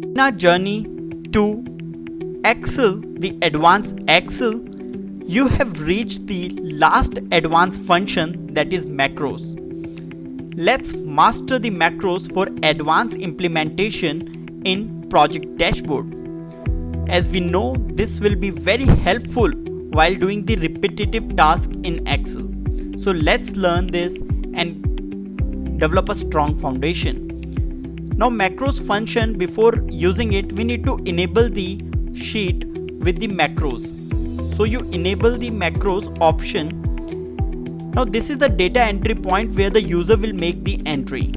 In our journey to Excel, the advanced Excel, you have reached the last advanced function, that is macros. Let's master the macros for advanced implementation in project dashboard. As we know, this will be very helpful while doing the repetitive task in Excel. So let's learn this and develop a strong foundation. Now macros function, before using it, we need to enable the sheet with the macros. So you enable the macros option. Now this is the data entry point where the user will make the entry.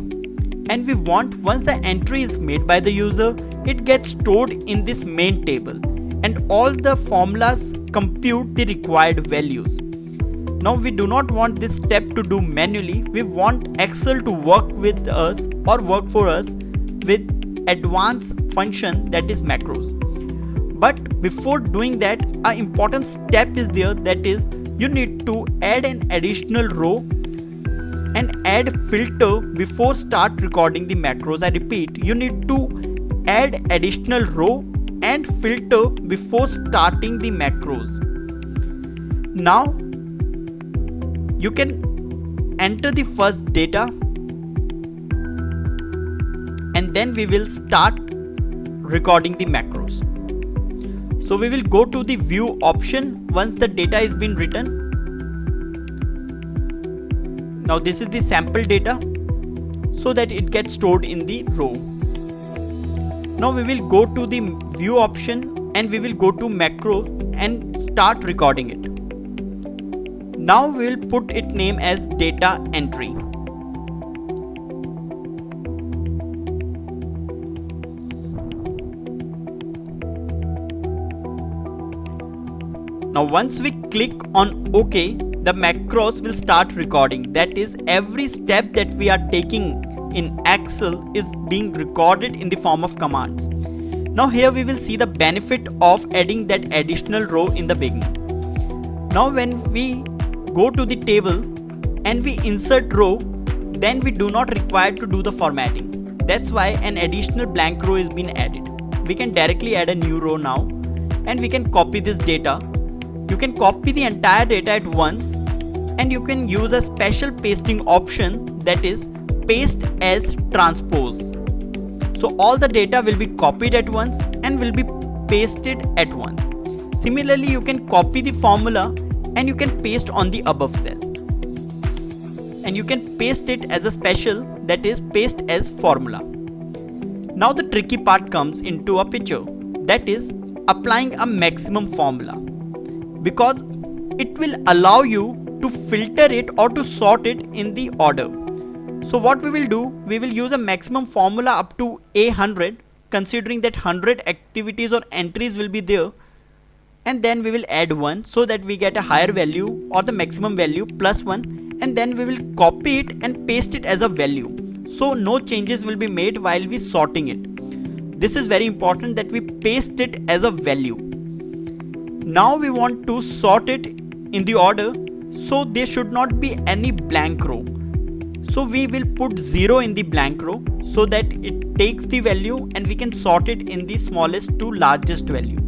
And we want, once the entry is made by the user, it gets stored in this main table and all the formulas compute the required values. Now we do not want this step to do manually. We want Excel to work with us or work for us with advanced function, that is macros. But before doing that, an important step is there, that is you need to add an additional row and add filter before start recording the macros. I repeat, you need to add additional row and filter before starting the macros. Now you can enter the first data and then we will start recording the macros. So we will go to the view option once the data is been written. Now this is the sample data so that it gets stored in the row. Now we will go to the view option and we will go to macro and start recording it. Now we will put its name as data entry. Now once we click on OK, the macros will start recording. That is, every step that we are taking in Excel is being recorded in the form of commands. Now here we will see the benefit of adding that additional row in the beginning. Now when we go to the table and we insert row, then we do not require to do the formatting. That's why an additional blank row is being added. We can directly add a new row now and we can copy this data. You can copy the entire data at once and you can use a special pasting option, that is paste as transpose. So all the data will be copied at once and will be pasted at once. Similarly, you can copy the formula and you can paste on the above cell. And you can paste it as a special, that is paste as formula. Now the tricky part comes into a picture, that is applying a maximum formula, because it will allow you to filter it or to sort it in the order. So what we will do, we will use a maximum formula up to A100, considering that 100 activities or entries will be there, and then we will add 1 so that we get a higher value or the maximum value plus 1, and then we will copy it and paste it as a value. So no changes will be made while we sorting it. This is very important that we paste it as a value. Now we want to sort it in the order, so there should not be any blank row. So we will put 0 in the blank row so that it takes the value and we can sort it in the smallest to largest value.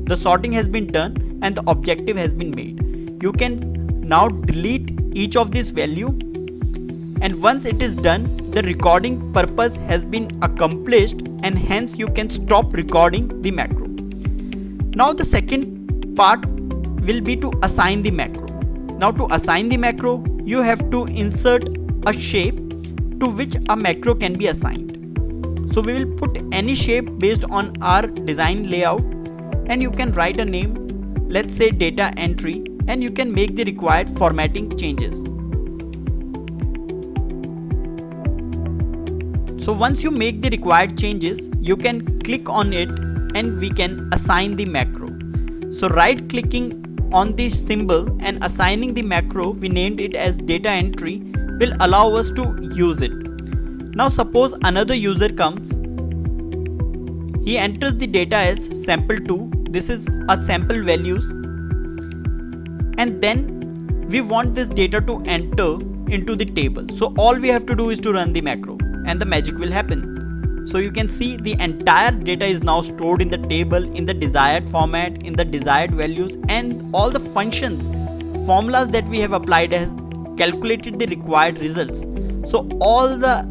The sorting has been done and the objective has been made. You can now delete each of this value, and once it is done, the recording purpose has been accomplished and hence you can stop recording the macro. Now the second part will be to assign the macro. Now to assign the macro, you have to insert a shape to which a macro can be assigned. So we will put any shape based on our design layout and you can write a name, let's say data entry, and you can make the required formatting changes. So once you make the required changes, you can click on it and we can assign the macro. So right clicking on this symbol and assigning the macro, we named it as data entry, will allow us to use it. Now suppose another user comes, he enters the data as sample2, this is a sample values, and then we want this data to enter into the table. So all we have to do is to run the macro and the magic will happen. So you can see the entire data is now stored in the table in the desired format, in the desired values, and all the functions, formulas that we have applied has calculated the required results. So all the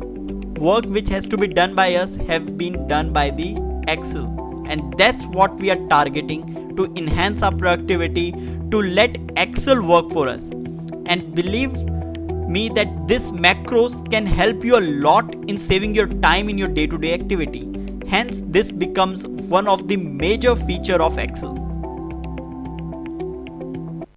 work which has to be done by us have been done by the Excel, and that's what we are targeting to enhance our productivity, to let Excel work for us. And believe me that this macros can help you a lot in saving your time in your day-to-day activity. Hence, this becomes one of the major feature of Excel.